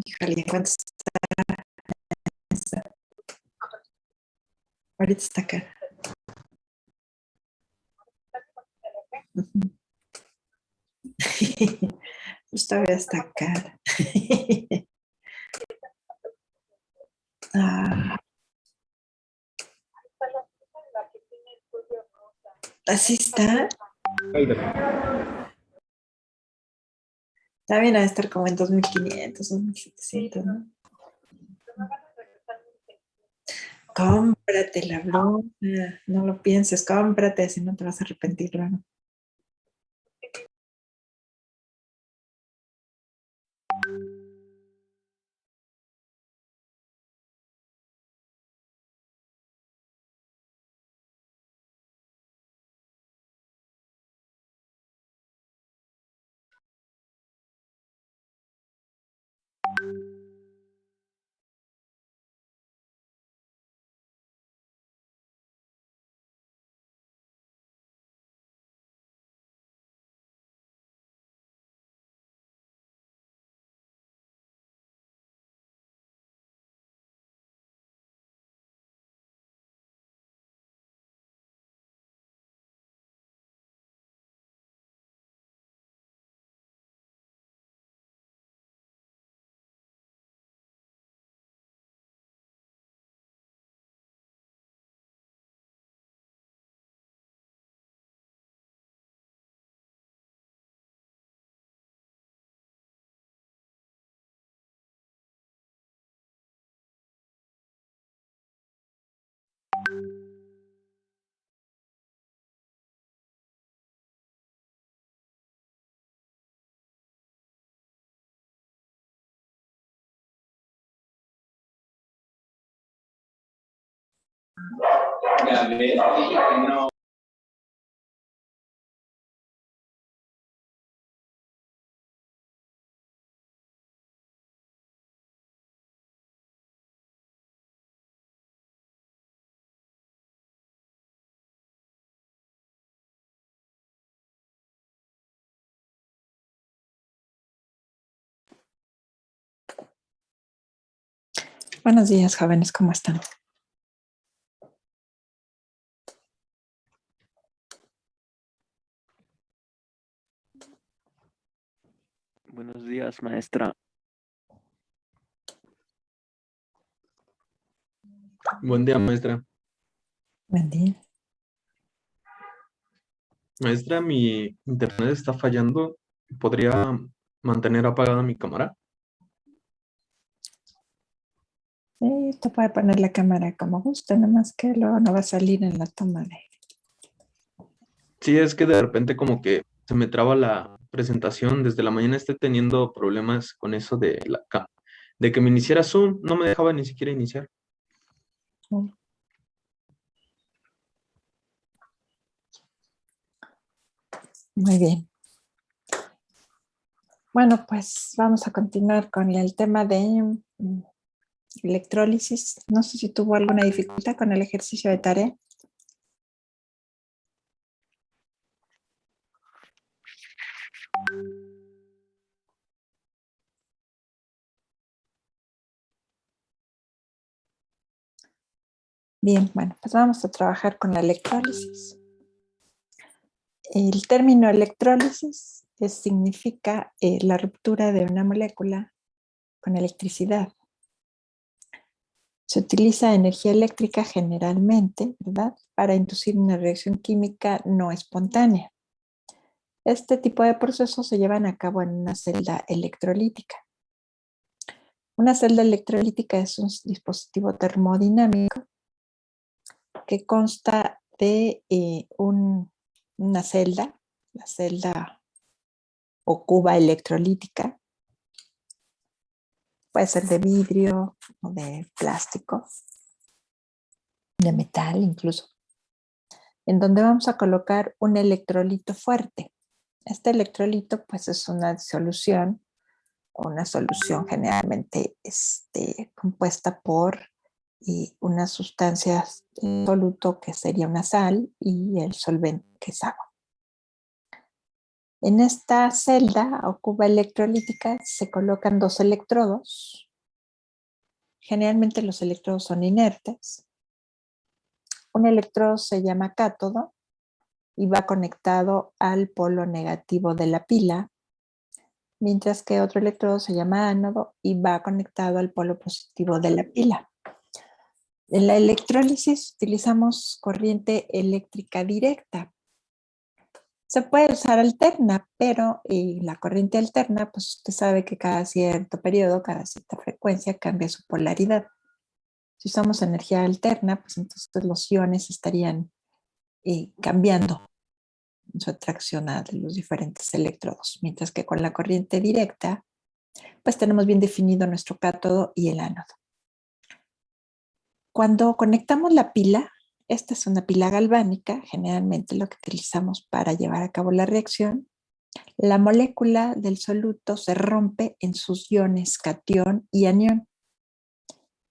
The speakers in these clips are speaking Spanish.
Híjole, ¿cuánto está? Ahorita está acá. Pues todavía está acá. Así está. También va a estar como en 2500, 2700, ¿no? Cómprate la broma. No lo pienses, cómprate, si no te vas a arrepentir luego. No. Buenos días, jóvenes, ¿cómo están? Buenos días, maestra. Buen día, maestra. Buen día. Maestra, mi internet está fallando. ¿Podría mantener apagada mi cámara? Sí, usted puede poner la cámara como guste, nomás que luego no va a salir en la toma de... Sí, es que de repente como que se me traba la presentación. Desde la mañana estoy teniendo problemas con eso de de que me iniciara Zoom. No me dejaba ni siquiera iniciar. Muy bien. Bueno, pues vamos a continuar con el tema de electrólisis. No sé si tuvo alguna dificultad con el ejercicio de tarea. Bien, bueno, pues vamos a trabajar con la electrólisis. El término electrólisis significa la ruptura de una molécula con electricidad. Se utiliza energía eléctrica generalmente, ¿verdad?, para inducir una reacción química no espontánea. Este tipo de procesos se llevan a cabo en una celda electrolítica. Una celda electrolítica es un dispositivo termodinámico que consta de una celda, la celda o cuba electrolítica, puede ser de vidrio o de plástico, de metal incluso, en donde vamos a colocar un electrolito fuerte. Este electrolito pues es una solución generalmente compuesta por unas sustancias soluto que sería una sal y el solvente que es agua. En esta celda o cuba electrolítica se colocan 2 electrodos. Generalmente los electrodos son inertes. Un electrodo se llama cátodo y va conectado al polo negativo de la pila, mientras que otro electrodo se llama ánodo y va conectado al polo positivo de la pila. En la electrólisis utilizamos corriente eléctrica directa. Se puede usar alterna, pero la corriente alterna, pues usted sabe que cada cierto periodo, cada cierta frecuencia cambia su polaridad. Si usamos energía alterna, pues entonces los iones estarían cambiando su atracción a los diferentes electrodos, mientras que con la corriente directa, pues tenemos bien definido nuestro cátodo y el ánodo. Cuando conectamos la pila, esta es una pila galvánica, generalmente lo que utilizamos para llevar a cabo la reacción, la molécula del soluto se rompe en sus iones catión y anión.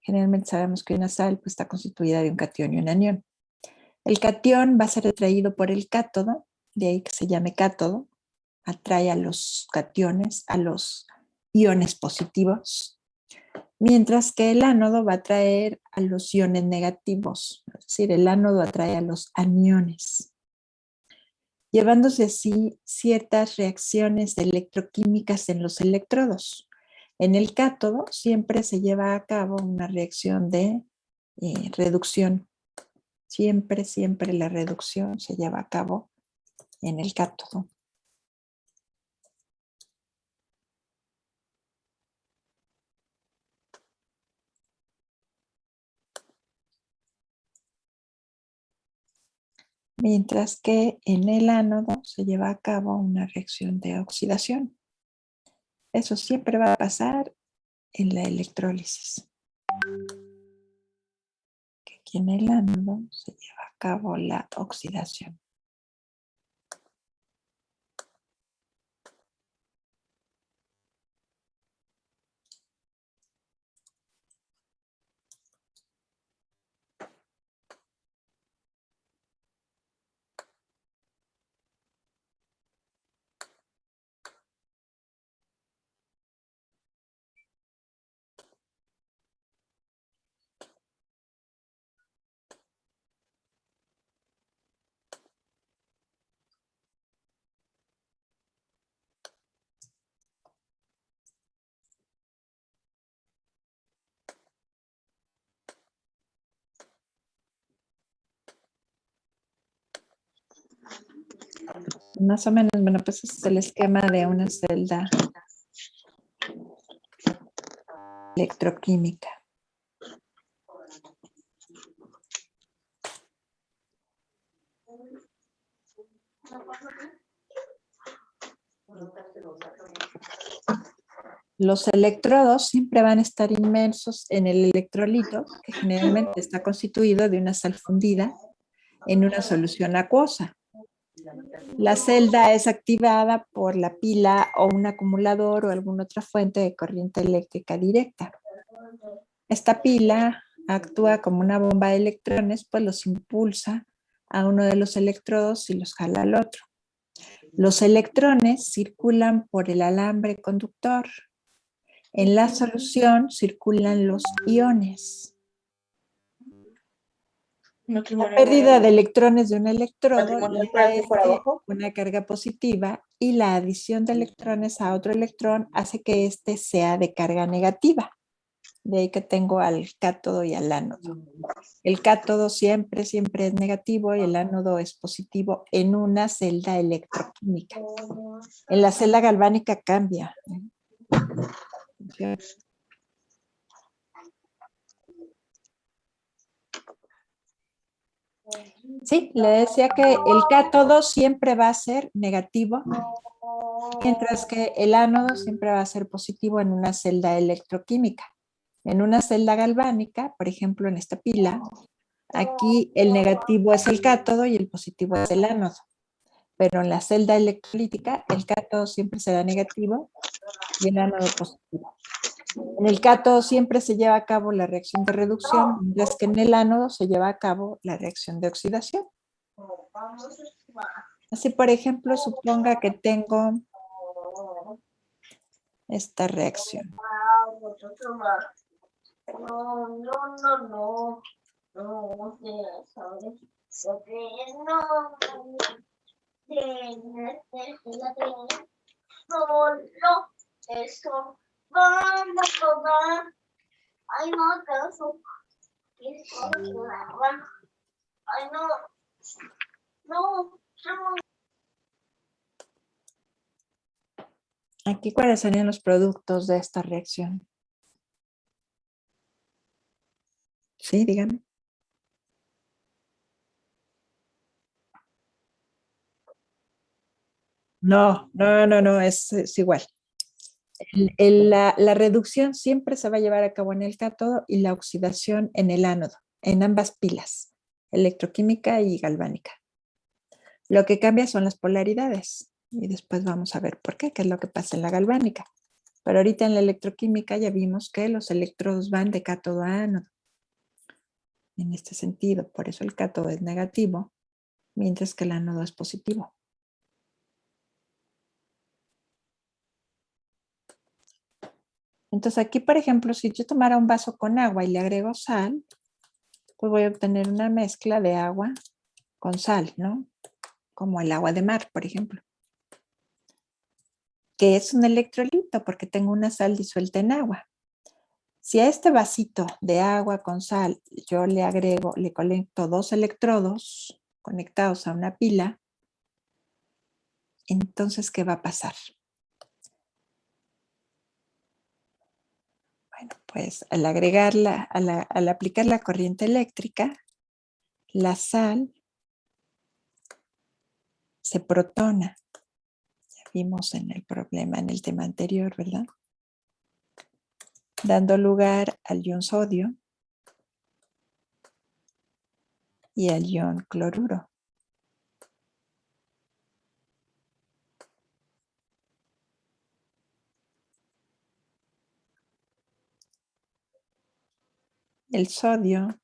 Generalmente sabemos que una sal pues, está constituida de un catión y un anión. El catión va a ser atraído por el cátodo, de ahí que se llame cátodo, atrae a los cationes, a los iones positivos, mientras que el ánodo va a atraer a los iones negativos, es decir, el ánodo atrae a los aniones, llevándose así ciertas reacciones electroquímicas en los electrodos. En el cátodo siempre se lleva a cabo una reacción de reducción. Siempre la reducción se lleva a cabo en el cátodo. Mientras que en el ánodo se lleva a cabo una reacción de oxidación. Eso siempre va a pasar en la electrólisis. Que aquí en el ánodo se lleva a cabo la oxidación. Más o menos, bueno, pues ese es el esquema de una celda electroquímica. Los electrodos siempre van a estar inmersos en el electrolito, que generalmente está constituido de una sal fundida en una solución acuosa. La celda es activada por la pila o un acumulador o alguna otra fuente de corriente eléctrica directa. Esta pila actúa como una bomba de electrones, pues los impulsa a uno de los electrodos y los jala al otro. Los electrones circulan por el alambre conductor. En la solución circulan los iones. La pérdida de electrones de un electrodo le da una carga positiva y la adición de electrones a otro electrón hace que éste sea de carga negativa. De ahí que tengo al cátodo y al ánodo. El cátodo siempre es negativo y el ánodo es positivo en una celda electroquímica. En la celda galvánica cambia. Sí, le decía que el cátodo siempre va a ser negativo, mientras que el ánodo siempre va a ser positivo en una celda electroquímica. En una celda galvánica, por ejemplo en esta pila, aquí el negativo es el cátodo y el positivo es el ánodo. Pero en la celda electrolítica, el cátodo siempre será negativo y el ánodo positivo. En el cátodo siempre se lleva a cabo la reacción de reducción, mientras que en el ánodo se lleva a cabo la reacción de oxidación. Así, por ejemplo, suponga que tengo esta reacción. Ay, no, caso. Ay, no. No. Aquí, ¿cuáles serían los productos de esta reacción? Sí, dígame. No, es igual. La reducción siempre se va a llevar a cabo en el cátodo y la oxidación en el ánodo, en ambas pilas, electroquímica y galvánica. Lo que cambia son las polaridades y después vamos a ver por qué es lo que pasa en la galvánica. Pero ahorita en la electroquímica ya vimos que los electrodos van de cátodo a ánodo. En este sentido, por eso el cátodo es negativo, mientras que el ánodo es positivo. Entonces aquí, por ejemplo, si yo tomara un vaso con agua y le agrego sal, pues voy a obtener una mezcla de agua con sal, ¿no? Como el agua de mar, por ejemplo. Que es un electrolito porque tengo una sal disuelta en agua. Si a este vasito de agua con sal yo le agrego, le conecto 2 electrodos conectados a una pila, entonces, ¿qué va a pasar? Bueno, pues al agregarla, al aplicar la corriente eléctrica, la sal se protona. Ya vimos en el problema, en el tema anterior, ¿verdad? Dando lugar al ion sodio y al ion cloruro. El sodio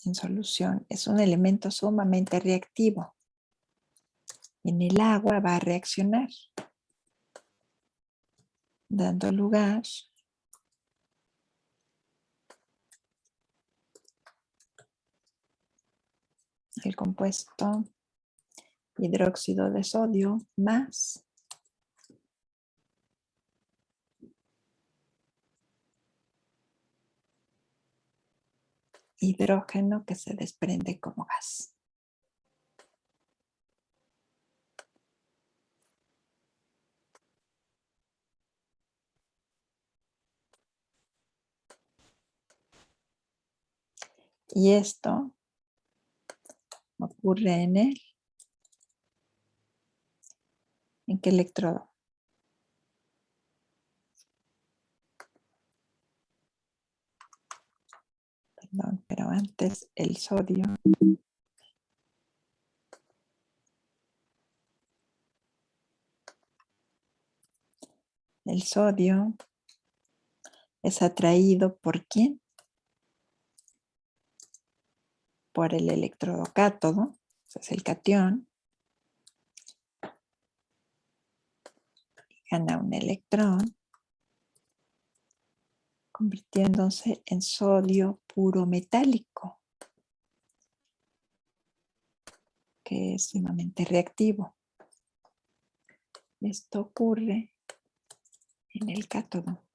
en solución es un elemento sumamente reactivo. En el agua va a reaccionar, dando lugar al compuesto hidróxido de sodio más hidrógeno que se desprende como gas. Y esto ocurre ¿en qué electrodo? Perdón, pero antes el sodio es atraído ¿por quién? Por el electrodo cátodo, es el catión, gana un electrón, convirtiéndose en sodio puro metálico, que es sumamente reactivo. Esto ocurre en el cátodo.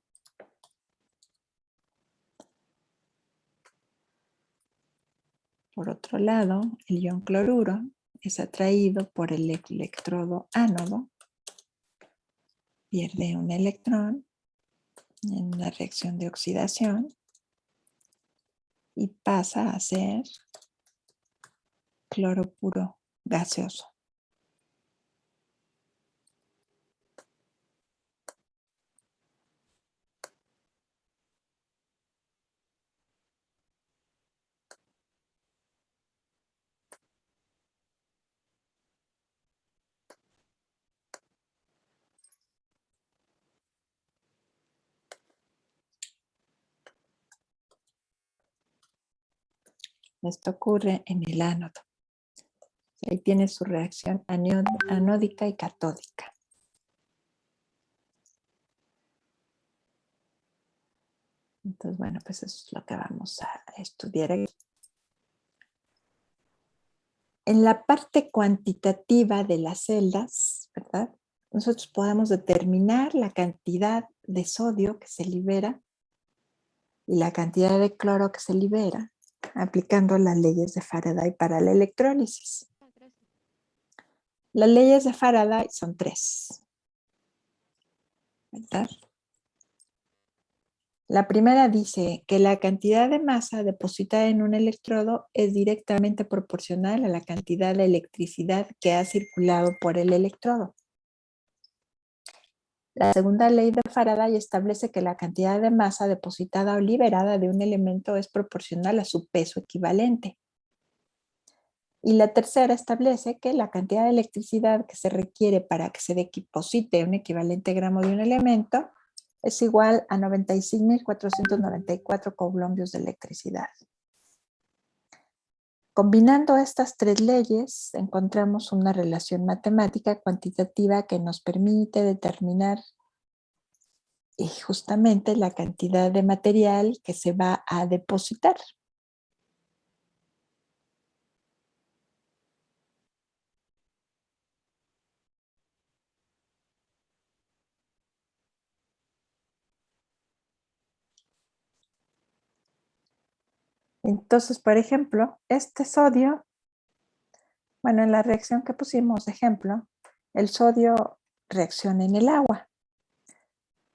Por otro lado, el ion cloruro es atraído por el electrodo ánodo, pierde un electrón en una reacción de oxidación y pasa a ser cloro puro gaseoso. Esto ocurre en el ánodo. Ahí tiene su reacción anódica y catódica. Entonces, bueno, pues eso es lo que vamos a estudiar aquí. En la parte cuantitativa de las celdas, ¿verdad? Nosotros podemos determinar la cantidad de sodio que se libera y la cantidad de cloro que se libera aplicando las leyes de Faraday para la electrólisis. Las leyes de Faraday son 3, ¿verdad? La primera dice que la cantidad de masa depositada en un electrodo es directamente proporcional a la cantidad de electricidad que ha circulado por el electrodo. La segunda ley de Faraday establece que la cantidad de masa depositada o liberada de un elemento es proporcional a su peso equivalente. Y la tercera establece que la cantidad de electricidad que se requiere para que se deposite un equivalente gramo de un elemento es igual a 96.494 coulombios de electricidad. Combinando estas 3 leyes, encontramos una relación matemática cuantitativa que nos permite determinar justamente la cantidad de material que se va a depositar. Entonces, por ejemplo, este sodio, bueno, en la reacción que pusimos de ejemplo, el sodio reacciona en el agua.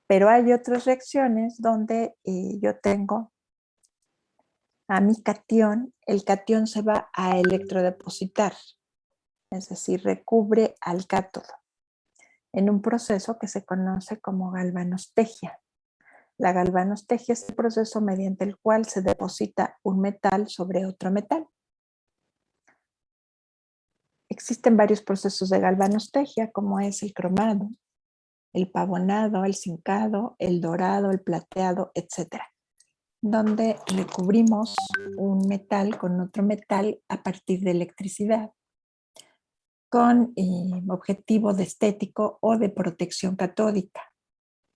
Pero hay otras reacciones donde yo tengo a mi catión, el catión se va a electrodepositar, es decir, recubre al cátodo, en un proceso que se conoce como galvanostegía. La galvanostegía es el proceso mediante el cual se deposita un metal sobre otro metal. Existen varios procesos de galvanostegía, como es el cromado, el pavonado, el zincado, el dorado, el plateado, etc., donde recubrimos un metal con otro metal a partir de electricidad, con objetivo de estético o de protección catódica.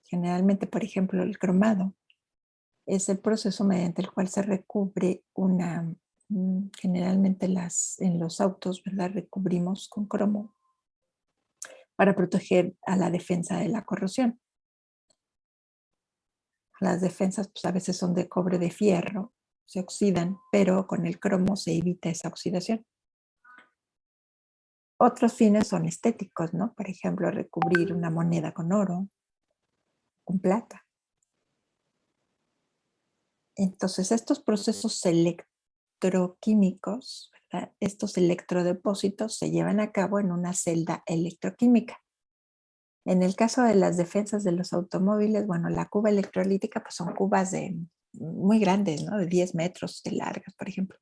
Generalmente, por ejemplo, el cromado es el proceso mediante el cual se recubre generalmente en los autos, ¿verdad? Recubrimos con cromo para proteger a la defensa de la corrosión. Las defensas pues, a veces son de cobre de fierro, se oxidan, pero con el cromo se evita esa oxidación. Otros fines son estéticos, ¿no? Por ejemplo, recubrir una moneda con oro, con plata. Entonces, estos procesos electroquímicos, ¿verdad? Estos electrodepósitos se llevan a cabo en una celda electroquímica. En el caso de las defensas de los automóviles, bueno, la cuba electrolítica pues son cubas muy grandes, ¿no? De 10 metros de largas, por ejemplo,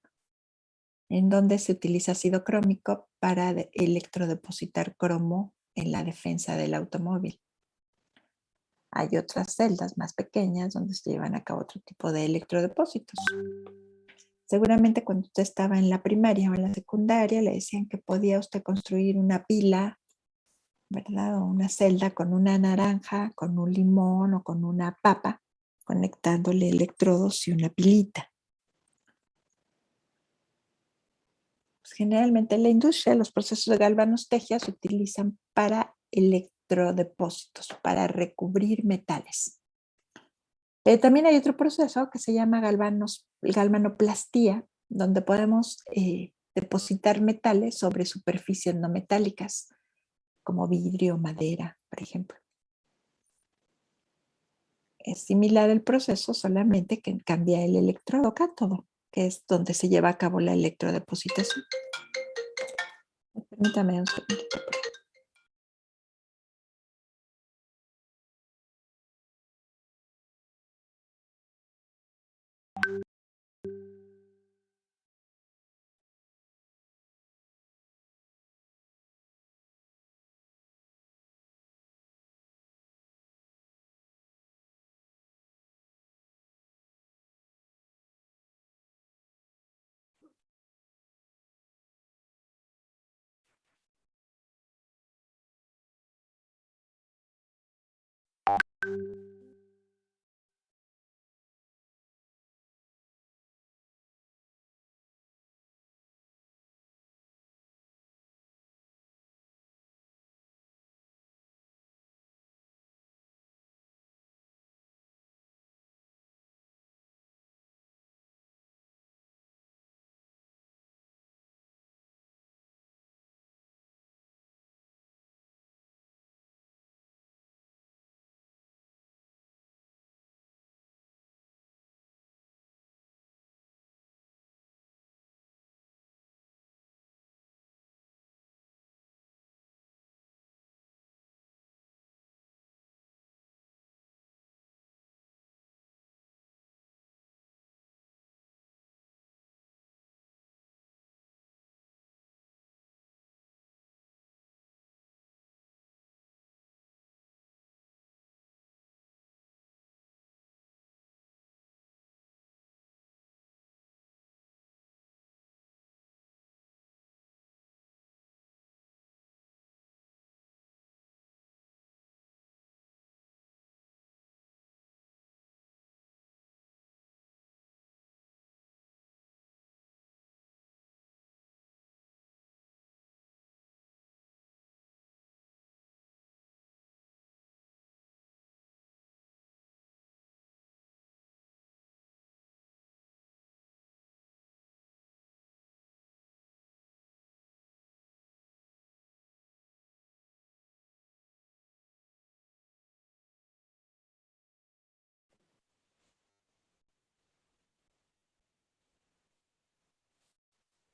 en donde se utiliza ácido crómico para electrodepositar cromo en la defensa del automóvil. Hay otras celdas más pequeñas donde se llevan a cabo otro tipo de electrodepósitos. Seguramente cuando usted estaba en la primaria o en la secundaria le decían que podía usted construir una pila, ¿verdad? O una celda con una naranja, con un limón o con una papa, conectándole electrodos y una pilita. Pues generalmente en la industria los procesos de galvanostegía se utilizan para electrodepósitos, para recubrir metales. También hay otro proceso que se llama galvanoplastía, donde podemos depositar metales sobre superficies no metálicas, como vidrio o madera, por ejemplo. Es similar el proceso, solamente que cambia el electrodo cátodo, que es donde se lleva a cabo la electrodepositación. Permítame un segundito.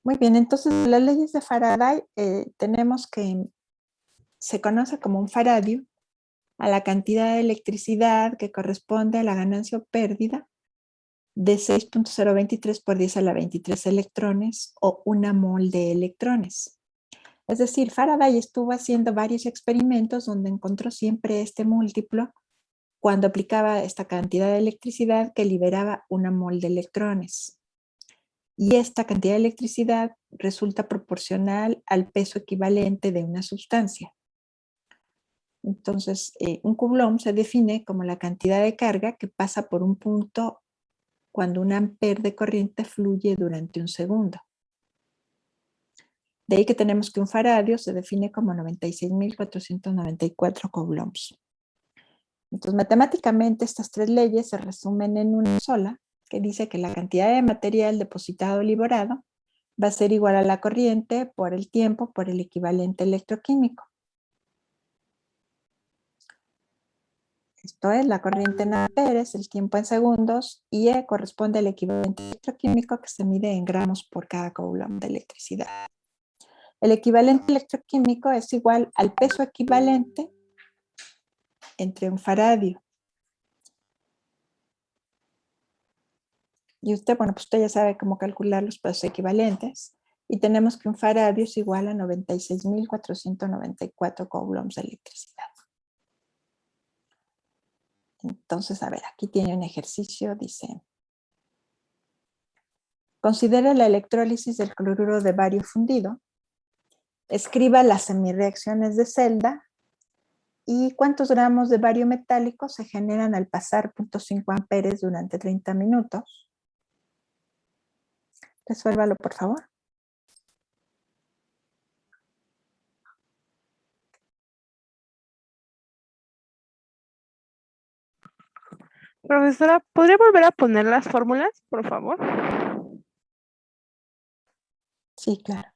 Muy bien, entonces las leyes de Faraday tenemos que se conoce como un faradio a la cantidad de electricidad que corresponde a la ganancia o pérdida de 6.023 por 10 a la 23 electrones o una mol de electrones. Es decir, Faraday estuvo haciendo varios experimentos donde encontró siempre este múltiplo cuando aplicaba esta cantidad de electricidad que liberaba una mol de electrones. Y esta cantidad de electricidad resulta proporcional al peso equivalente de una sustancia. Entonces, un Coulomb se define como la cantidad de carga que pasa por un punto cuando un ampere de corriente fluye durante un segundo. De ahí que tenemos que un faradio se define como 96.494 coulombs. Entonces, matemáticamente estas tres leyes se resumen en una sola, que dice que la cantidad de material depositado o liberado va a ser igual a la corriente por el tiempo por el equivalente electroquímico. Esto es, la corriente en amperes, el tiempo en segundos, y E corresponde al equivalente electroquímico que se mide en gramos por cada coulomb de electricidad. El equivalente electroquímico es igual al peso equivalente entre un faradio. Y usted, bueno, pues usted ya sabe cómo calcular los pesos equivalentes. Y tenemos que un faradio es igual a 96.494 coulombs de electricidad. Entonces, a ver, aquí tiene un ejercicio, dice: considera la electrólisis del cloruro de bario fundido. Escriba las semireacciones de celda y cuántos gramos de bario metálico se generan al pasar 0.5 amperes durante 30 minutos. Resuélvalo, por favor. Profesora, ¿podría volver a poner las fórmulas, por favor? Sí, claro.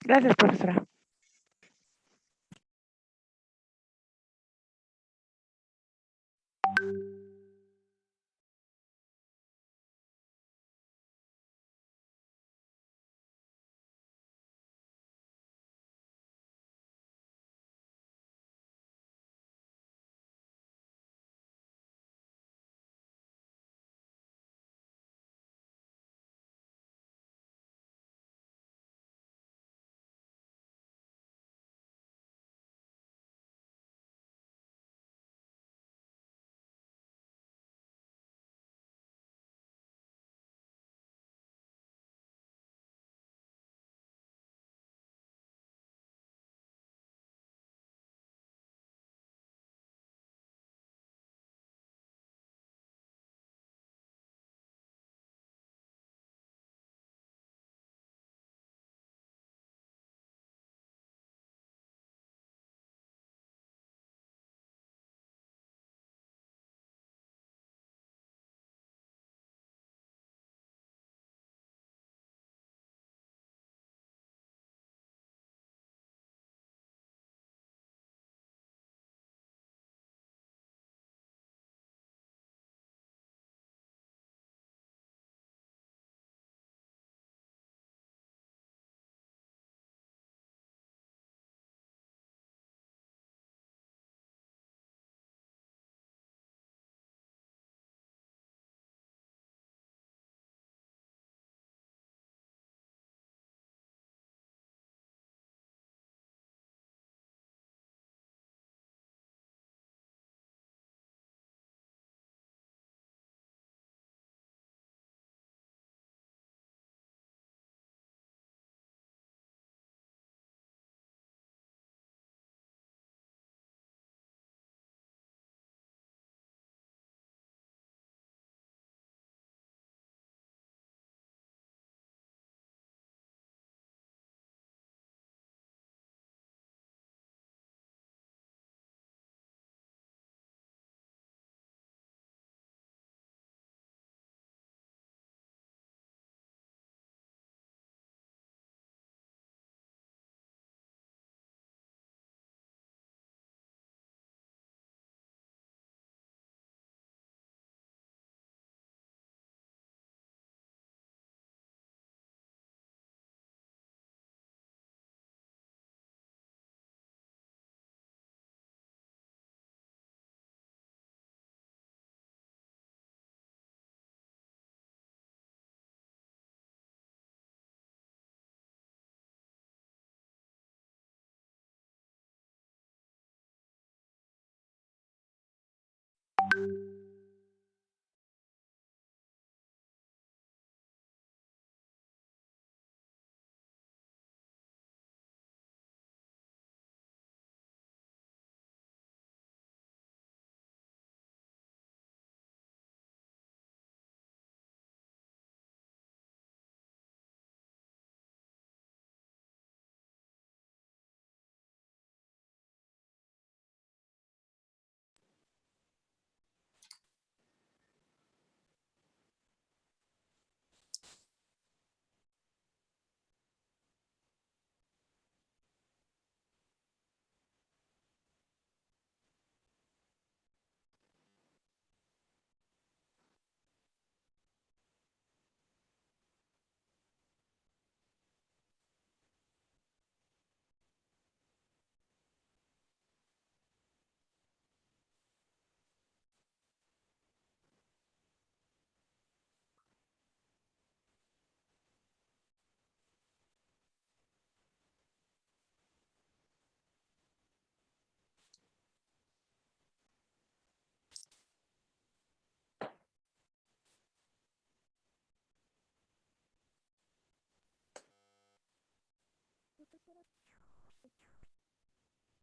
Gracias, profesora.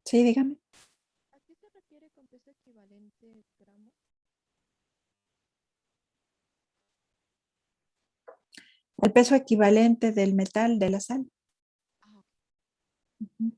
Sí, dígame. ¿A qué se refiere con peso equivalente gramos? El peso equivalente del metal de la sal. Ah, ok. Ujú.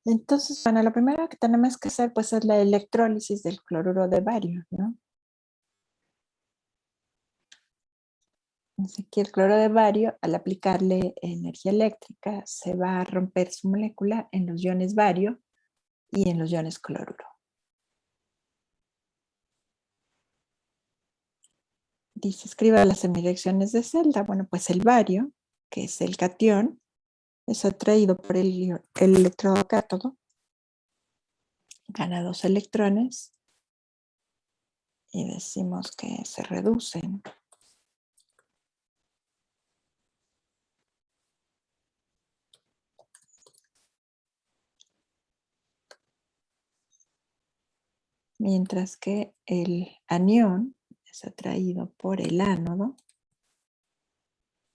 Entonces, bueno, lo primero que tenemos que hacer pues es la electrólisis del cloruro de bario, ¿no? Entonces, aquí el cloro de bario, al aplicarle energía eléctrica, se va a romper su molécula en los iones bario y en los iones cloruro. Dice, escriba las semireacciones de celda. Bueno, pues el bario, que es el catión, es atraído por el electrodo cátodo, gana 2 electrones y decimos que se reducen. Mientras que el anión es atraído por el ánodo,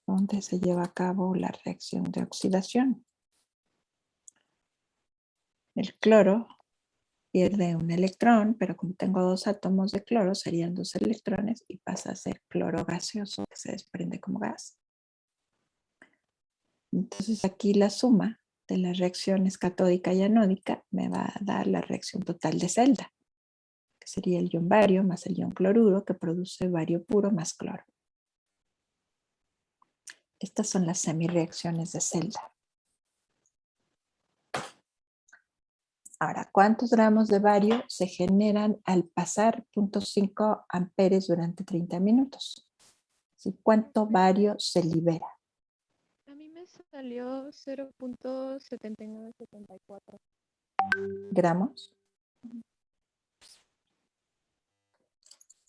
donde se lleva a cabo la reacción de oxidación. El cloro pierde un electrón, pero como tengo 2 átomos de cloro, serían 2 electrones y pasa a ser cloro gaseoso, que se desprende como gas. Entonces aquí la suma de las reacciones catódica y anódica me va a dar la reacción total de celda, que sería el ion bario más el ion cloruro, que produce bario puro más cloro. Estas son las semireacciones de celda. Ahora, ¿cuántos gramos de bario se generan al pasar 0.5 amperes durante 30 minutos? ¿Cuánto bario se libera? A mí me salió 0.7974. ¿Gramos?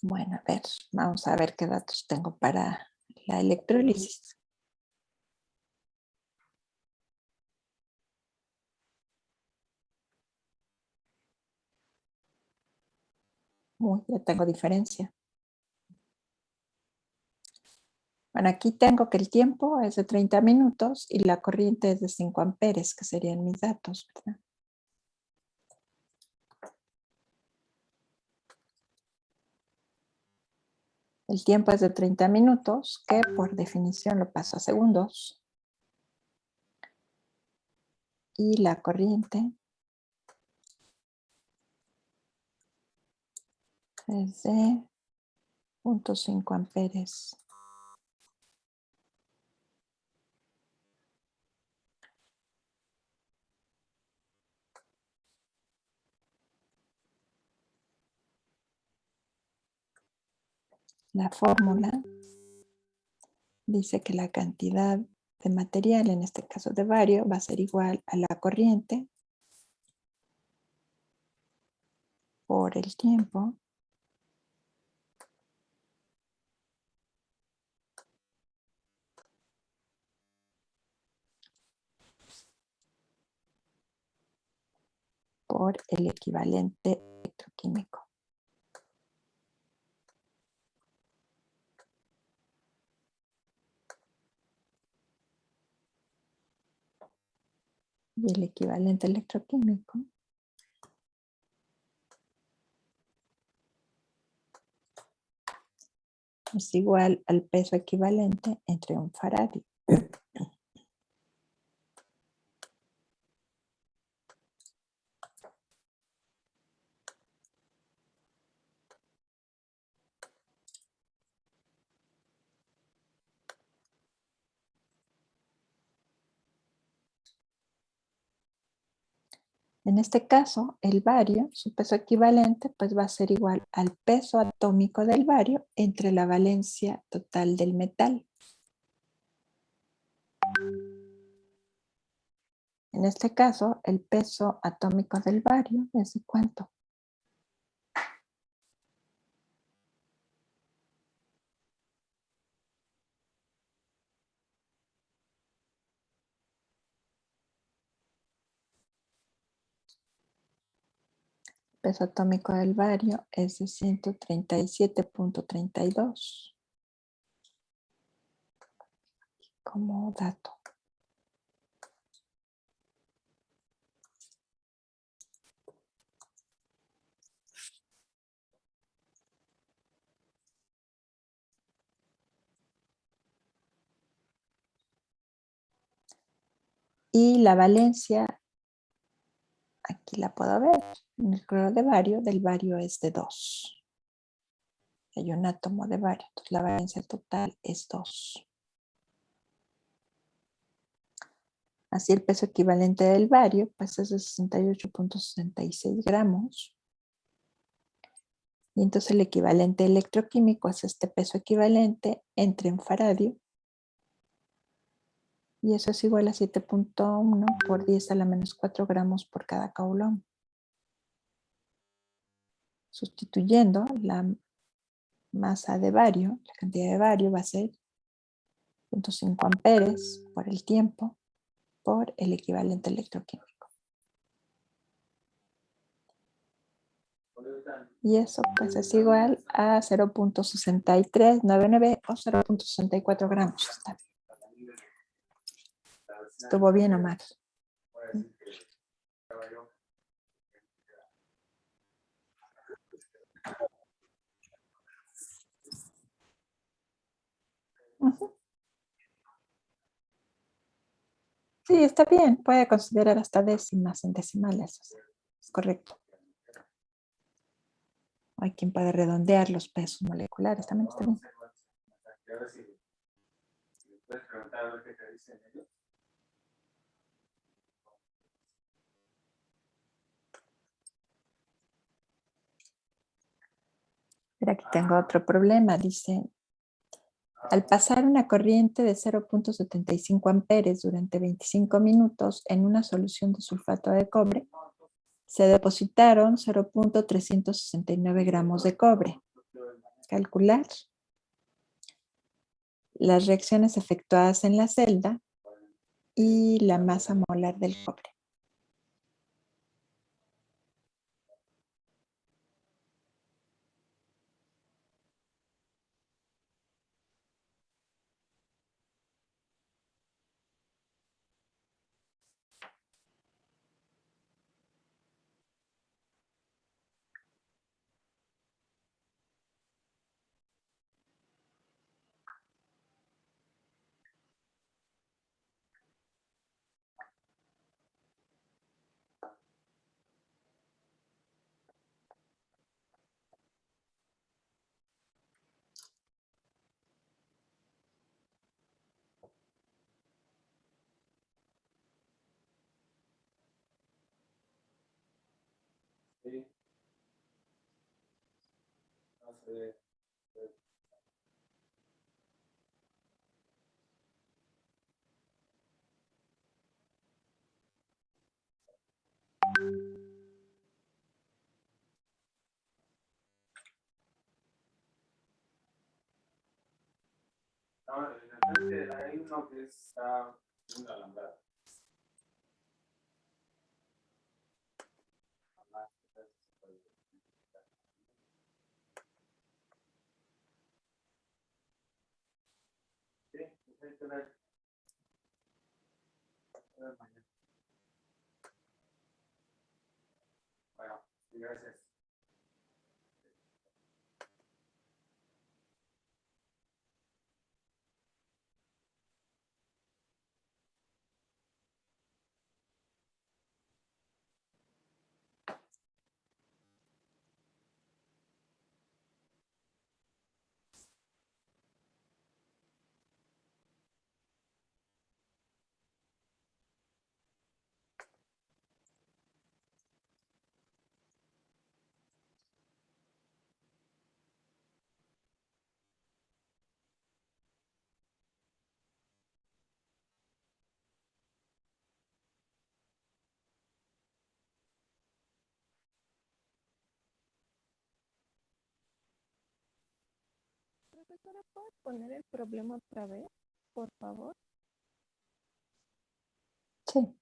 Bueno, a ver, vamos a ver qué datos tengo para la electrólisis. Uy, ya tengo diferencia. Bueno, aquí tengo que el tiempo es de 30 minutos y la corriente es de 5 amperes, que serían mis datos, ¿verdad? El tiempo es de 30 minutos, que por definición lo paso a segundos. Y la corriente es de 0.5 amperes. La fórmula dice que la cantidad de material, en este caso de bario, va a ser igual a la corriente por el tiempo por el equivalente electroquímico. Y el equivalente electroquímico es igual al peso equivalente entre un faradio. En este caso, el bario, su peso equivalente, pues va a ser igual al peso atómico del bario entre la valencia total del metal. En este caso, el peso atómico del bario es de ¿cuánto? El peso atómico del bario es de 137.32. Como dato. Y la valencia, aquí la puedo ver, en el cloruro de bario, del bario es de 2. Hay un átomo de bario, entonces la valencia total es 2. Así el peso equivalente del bario pues es de 68.66 gramos. Y entonces el equivalente electroquímico es este peso equivalente entre un faradio. Y eso es igual a 7.1 por 10 a la menos 4 gramos por cada coulomb. Sustituyendo la masa de bario, la cantidad de bario va a ser 0.5 amperes por el tiempo por el equivalente electroquímico. Y eso pues es igual a 0.6399 o 0.64 gramos. Está bien. ¿Estuvo bien o mal? Ujú. Sí, está bien. Puede considerar hasta décimas en decimales. Es correcto. Hay quien puede redondear los pesos moleculares. También está bien. Pero aquí tengo otro problema. Dice, al pasar una corriente de 0.75 amperes durante 25 minutos en una solución de sulfato de cobre, se depositaron 0.369 gramos de cobre. Calcular las reacciones efectuadas en la celda y la masa molar del cobre. No, en el frente hay uno que está en una alambrada. Sí, hay que ver. A ver mañana. Bueno, sí, gracias. Profesora, ¿puede poner el problema otra vez, por favor? Sí.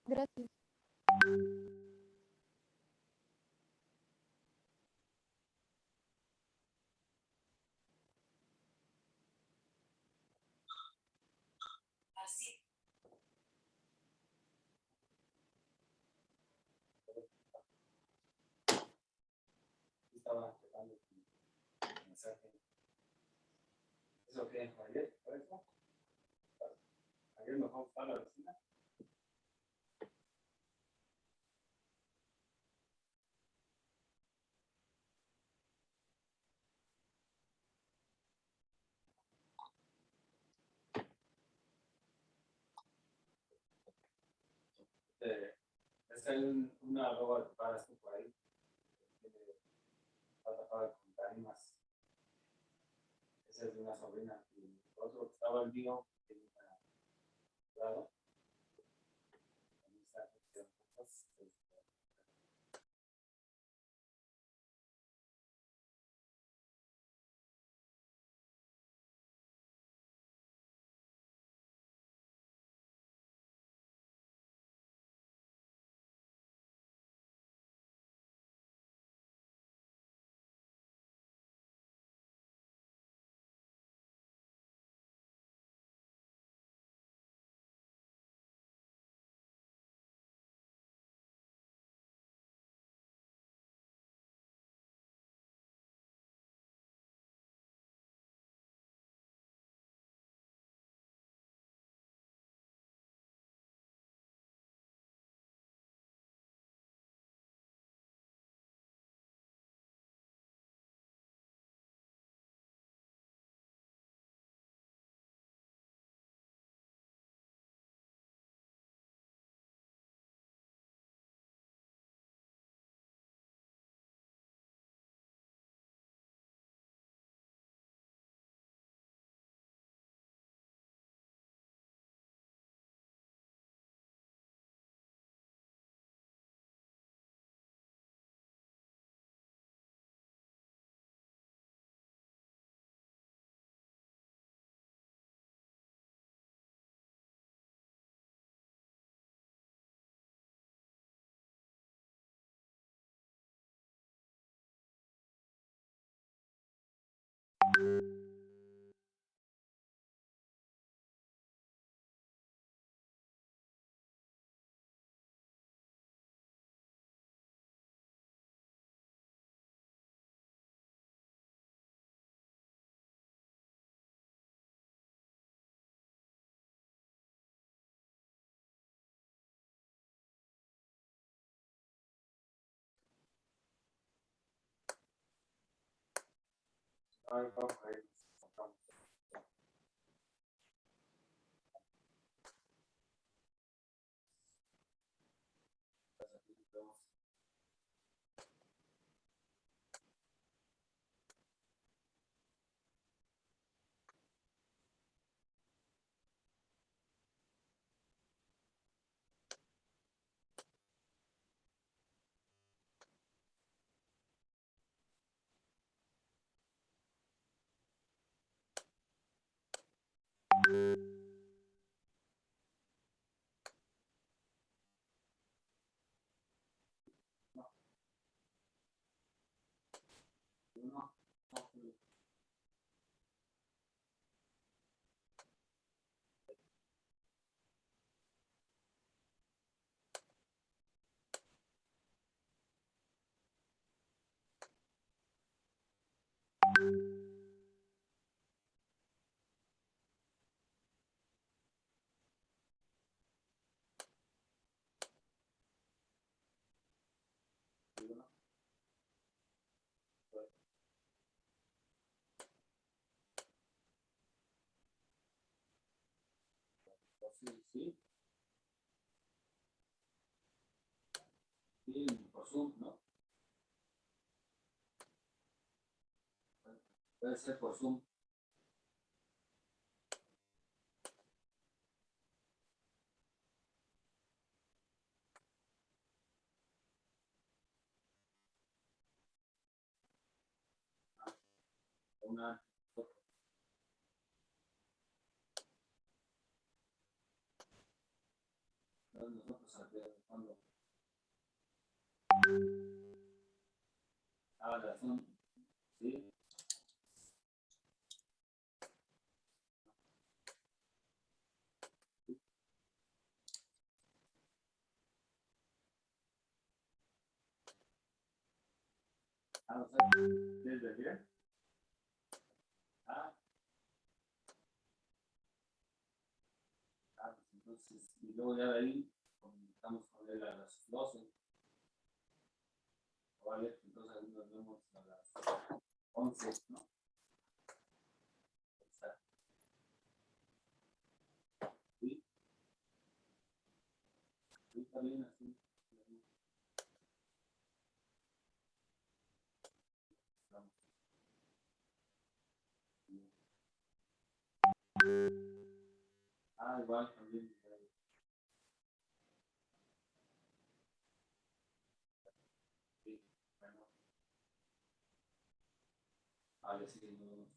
Gracias. Estaba checando el mensaje. ¿Eso qué? ¿Ayer? ¿Por eso? ¿Ayer nos vamos a la vecina? Es una loba que para por ahí. Está tapada con tarimas. Ese es de una sobrina. Y otro que estaba el mío, que está lado. Ahí está. Ay, vamos a ir. Sí. Sí, por Zoom, ¿no? Puede ser por Zoom. Una. Nosotros cuando. La Zoom. Sí. O sea, desde aquí. Pues entonces, y luego ya de ahí comunicamos con él a las 12. Vale, entonces ahí nos vemos a las 11, ¿no? Está. Sí. Sí, está bien así. Igual también. Sí, bueno. Vale, sí, no.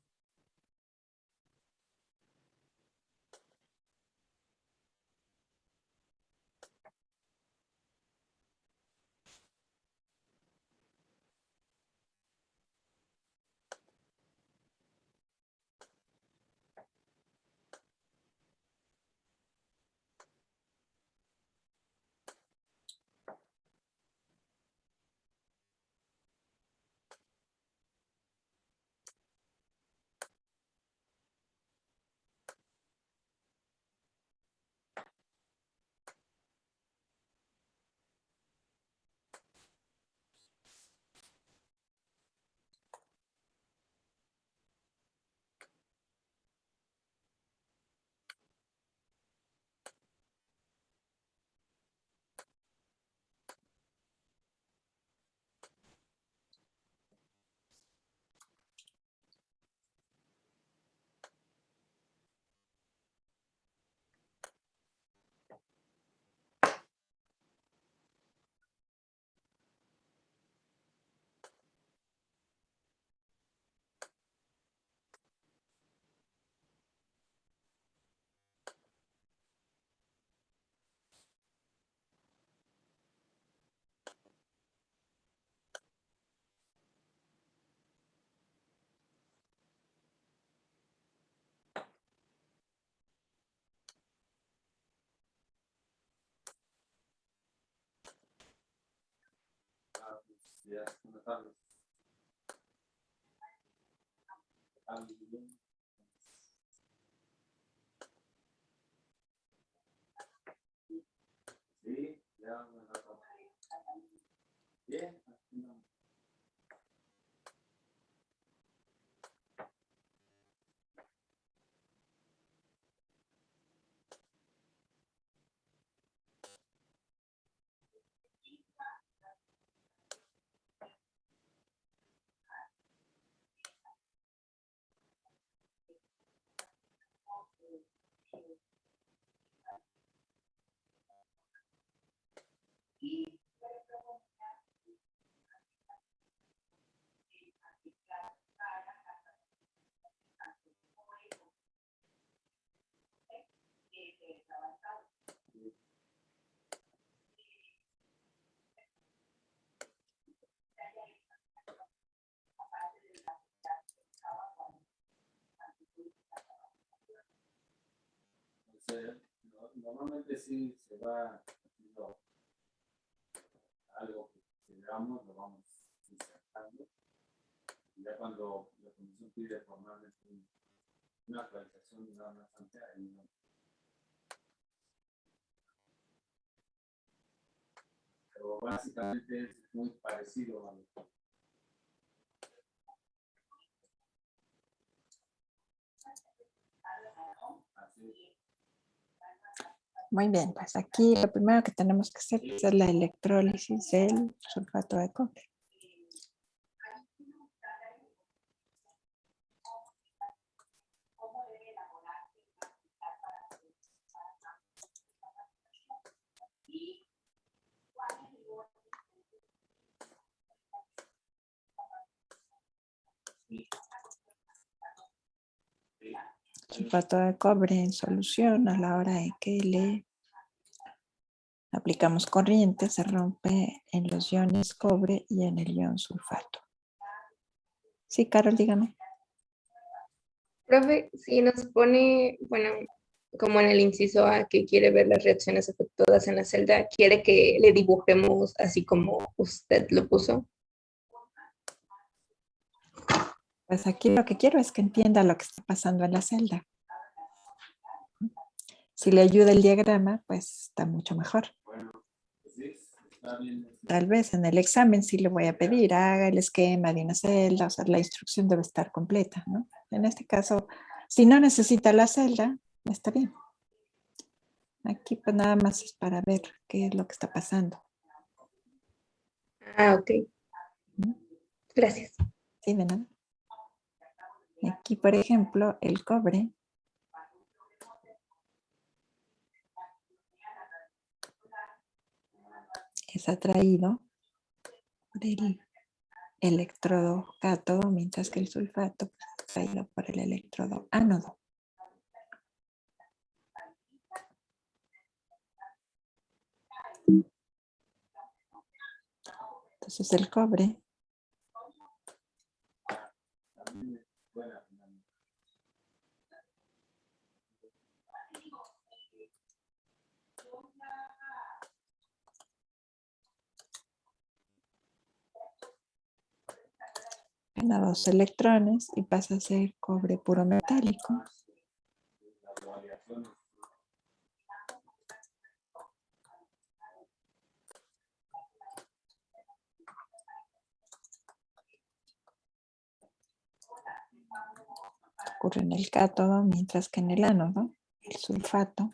Pues ya, buenas tardes. Sí, ya, buenas tardes. Bien, aquí no. normalmente sí se va haciendo algo que generamos, lo vamos insertando. Y ya cuando la comisión pide formalmente una actualización de nada más amplia, ahí no. Pero básicamente es muy parecido a lo que así. Muy bien, pues aquí lo primero que tenemos que hacer es la electrólisis del sulfato de cobre. Sulfato de cobre en solución, a la hora de que le aplicamos corriente, se rompe en los iones cobre y en el ion sulfato. Sí, Carol, dígame. Profe, si nos pone, bueno, como en el inciso A, que quiere ver las reacciones efectuadas en la celda, quiere que le dibujemos así como usted lo puso. Pues aquí lo que quiero es que entienda lo que está pasando en la celda. Si le ayuda el diagrama, pues está mucho mejor. Tal vez en el examen sí le voy a pedir, haga el esquema de una celda, o sea, la instrucción debe estar completa, ¿no? En este caso, si no necesita la celda, está bien. Aquí pues nada más es para ver qué es lo que está pasando. Ah, ok. Gracias. Sí, de nada. Aquí, por ejemplo, el cobre es atraído por el electrodo cátodo, mientras que el sulfato es atraído por el electrodo ánodo. Entonces el cobre gana 2 electrones y pasa a ser cobre puro metálico. Ocurre en el cátodo, mientras que en el ánodo, el sulfato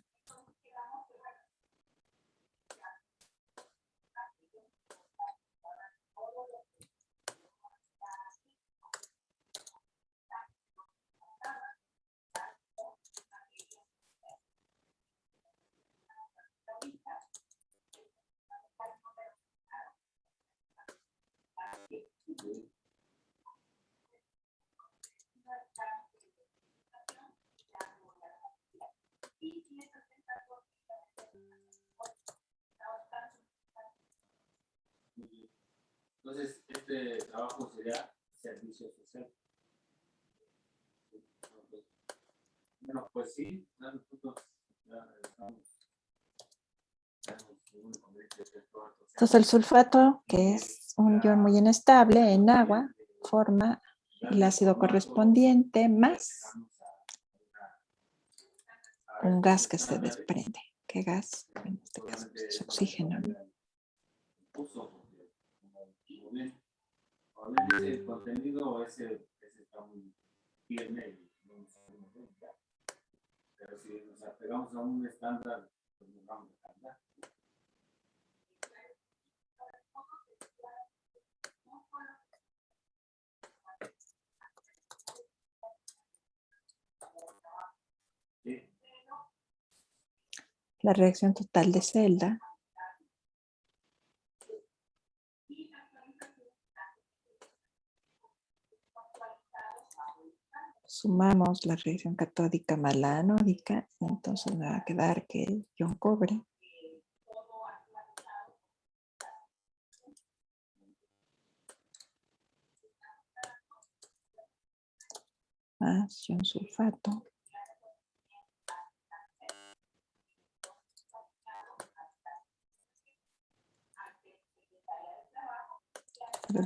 Entonces, este trabajo sería servicio social. Bueno, pues sí, nosotros ya estamos. Entonces el sulfato, que es un ion muy inestable en agua, forma el ácido correspondiente más un gas que se desprende. ¿Qué gas? En este caso pues, es oxígeno, ¿no? El contenido ese está muy firme, pero si nos apegamos a un estándar, pues nos vamos a cambiar. La reacción total de celda sumamos la reacción catódica más la anódica, entonces me va a quedar que el ion cobre más ion sulfato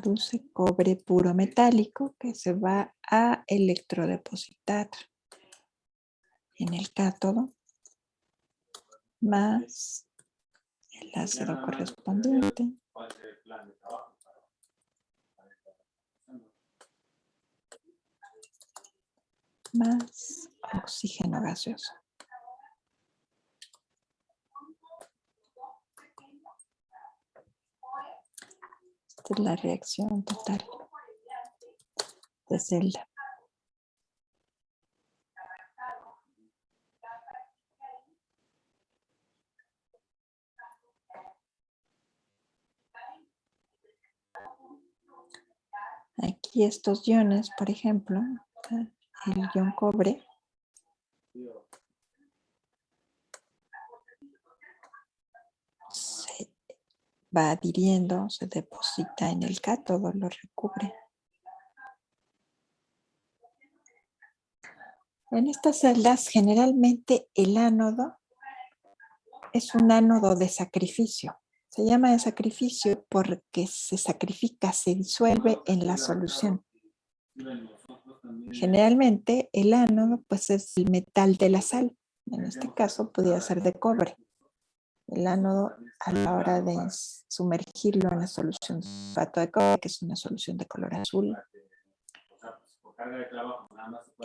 produce cobre puro metálico que se va a electrodepositar en el cátodo más el ácido correspondiente más oxígeno gaseoso. Esta es la reacción total de celda. Aquí estos iones, por ejemplo, el ion cobre se va adhiriendo, se deposita en el cátodo, lo recubre. En estas celdas, generalmente el ánodo es un ánodo de sacrificio. Se llama de sacrificio porque se sacrifica, se disuelve en la solución. Generalmente el ánodo pues es el metal de la sal. En este caso podría ser de cobre. El ánodo a la hora de sumergirlo en la solución de sulfato de cobre, que es una solución de color azul,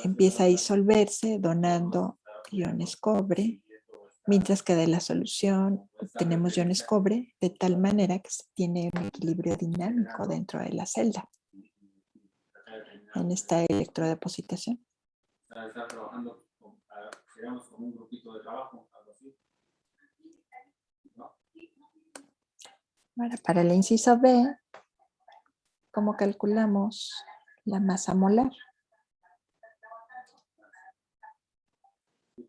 empieza a disolverse donando iones cobre, mientras que de la solución obtenemos iones cobre de tal manera que se tiene un equilibrio dinámico dentro de la celda en esta electrodepositación. Está trabajando, digamos, con un grupito de trabajo, algo así. ¿No? Ahora, para el inciso B, ¿cómo calculamos la masa molar?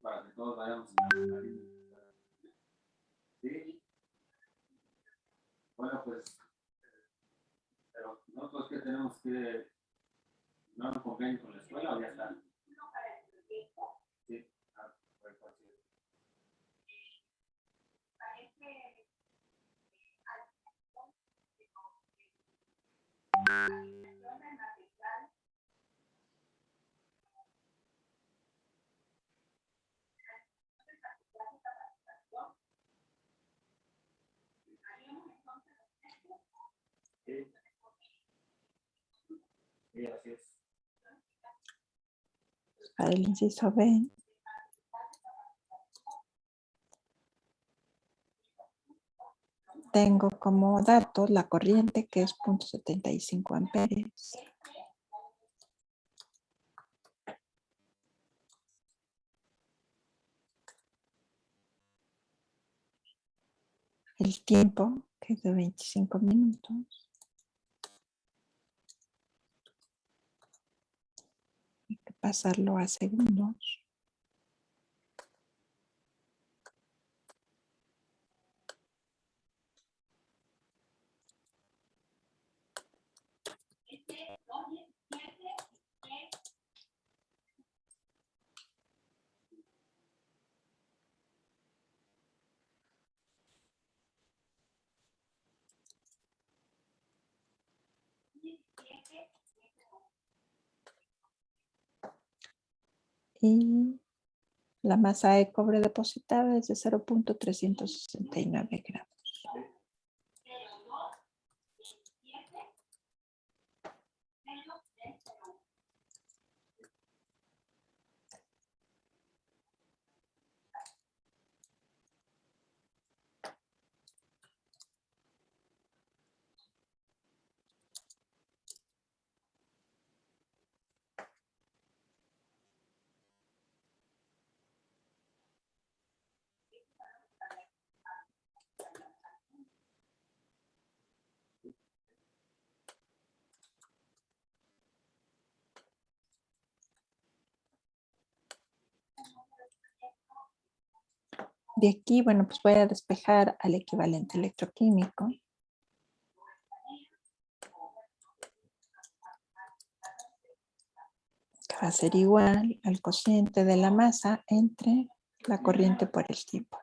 Para que todos vayamos en la línea. ¿Sí? Bueno, pues, pero nosotros que tenemos que, ¿no nos convenio con la escuela o ya está? Sí. Sí, así es. Para el inciso B, tengo como dato la corriente que es 0.75 amperes. El tiempo, que es de 25 minutos. Hay que pasarlo a segundos. Y la masa de cobre depositada es de 0.369 gramos. De aquí, bueno, pues voy a despejar al equivalente electroquímico. Que va a ser igual al cociente de la masa entre la corriente por el tiempo.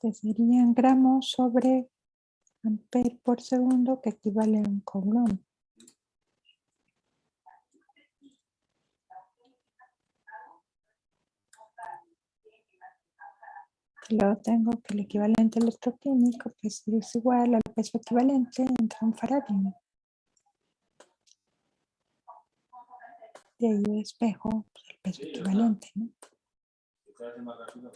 Este serían gramos sobre amper por segundo, que equivale a un coulomb. Luego tengo que el equivalente electroquímico pues, es igual al peso equivalente entre un faradio. De ahí yo despejo pues, el peso equivalente, ¿no? Se hace más rápido,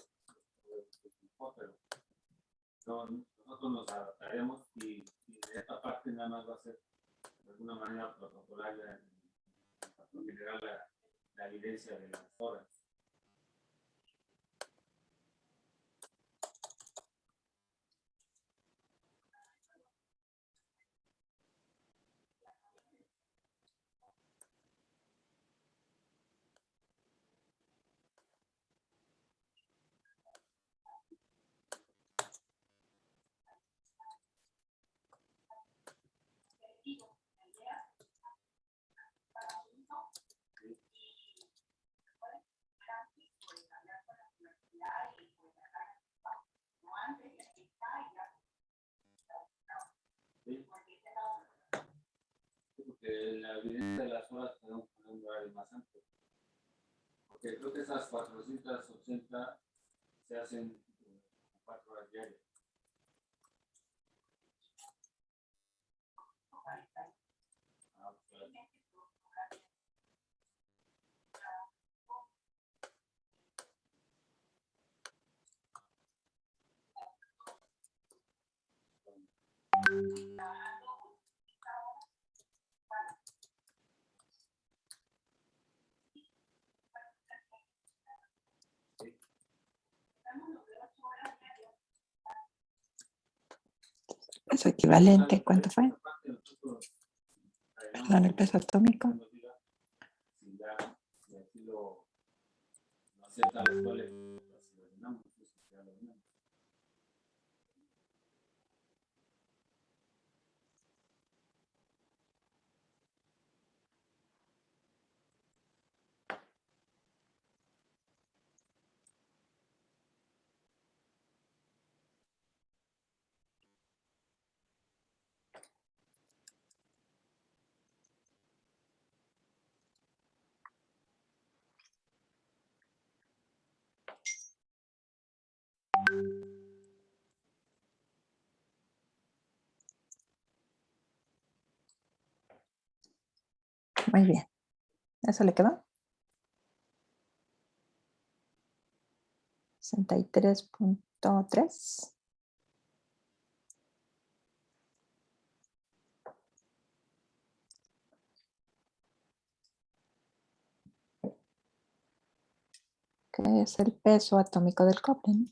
pero nosotros nos adaptaremos y esta parte nada más va a ser de alguna manera protocolar para generar la evidencia de las horas. Porque la evidencia de las horas tenemos que poner un horario más amplio. Porque creo que esas 480 se hacen 4 horas diarias. Peso equivalente, ¿cuánto fue? Perdón, el peso atómico. Muy bien. ¿Eso le quedó? 63.3. Que es el peso atómico del cobre, ¿no?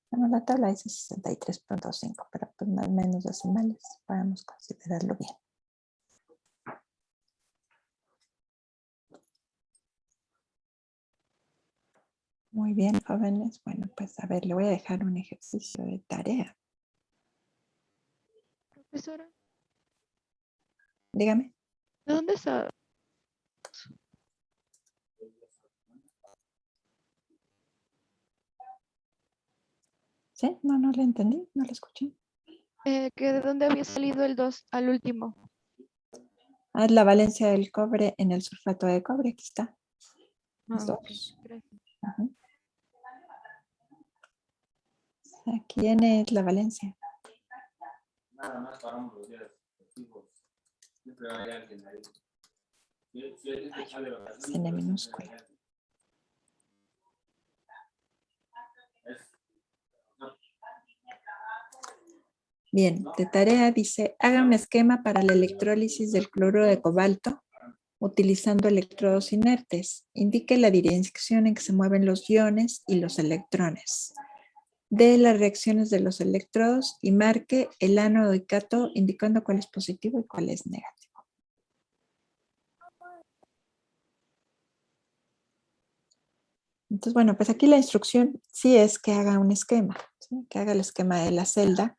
Bueno, la tabla dice 63.5, pero pues más o menos decimales, podemos considerarlo bien. Muy bien, jóvenes. Bueno, pues a ver, le voy a dejar un ejercicio de tarea. Profesora, Dígame. ¿de dónde está? ¿Sí? No le entendí, no le escuché. Que ¿de dónde había salido el 2 al último? Ah, es la valencia del cobre en el sulfato de cobre, aquí está. Los Ok, dos. gracias. Ajá. Aquí es la valencia. Nada más paramos los días festivos. Siempre hay alguien ahí. Si hay gente que sale de vacaciones, N minúscula. Bien, de tarea dice, haga un esquema para la electrólisis del cloruro de cobalto utilizando electrodos inertes. Indique la dirección en que se mueven los iones y los electrones. De las reacciones de los electrodos y marque el ánodo y cátodo indicando cuál es positivo y cuál es negativo. Entonces, bueno, pues aquí la instrucción sí es que haga un esquema, ¿sí? Que haga el esquema de la celda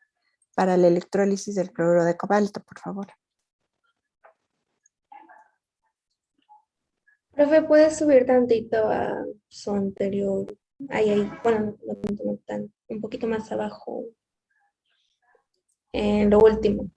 para la electrólisis del cloruro de cobalto, por favor. Profe, ¿puedes subir tantito a su anterior? Ahí, bueno, no tanto, no tan, un poquito más abajo. En lo último.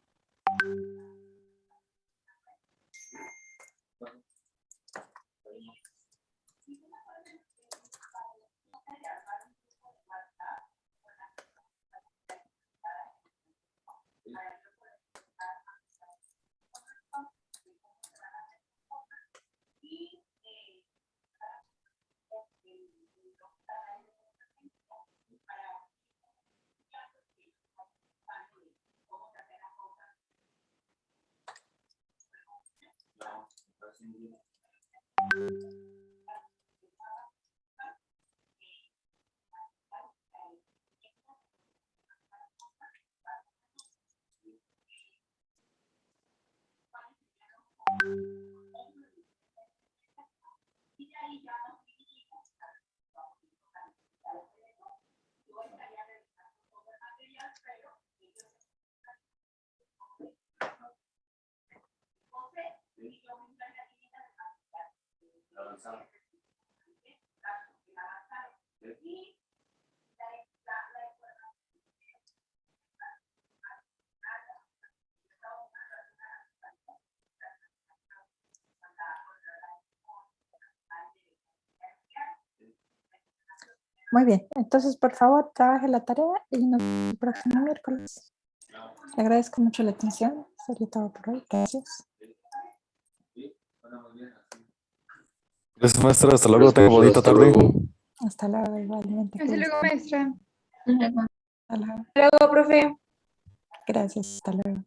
Muy bien, entonces por favor trabaje la tarea y nos vemos el próximo miércoles. Le agradezco mucho la atención. Sería todo por hoy. Gracias. Gracias, maestra. Hasta luego. Tenga bonita Hasta tarde. luego. Hasta luego, igualmente. Hasta luego, maestra. Hasta luego. Luego, profe. Gracias, hasta luego.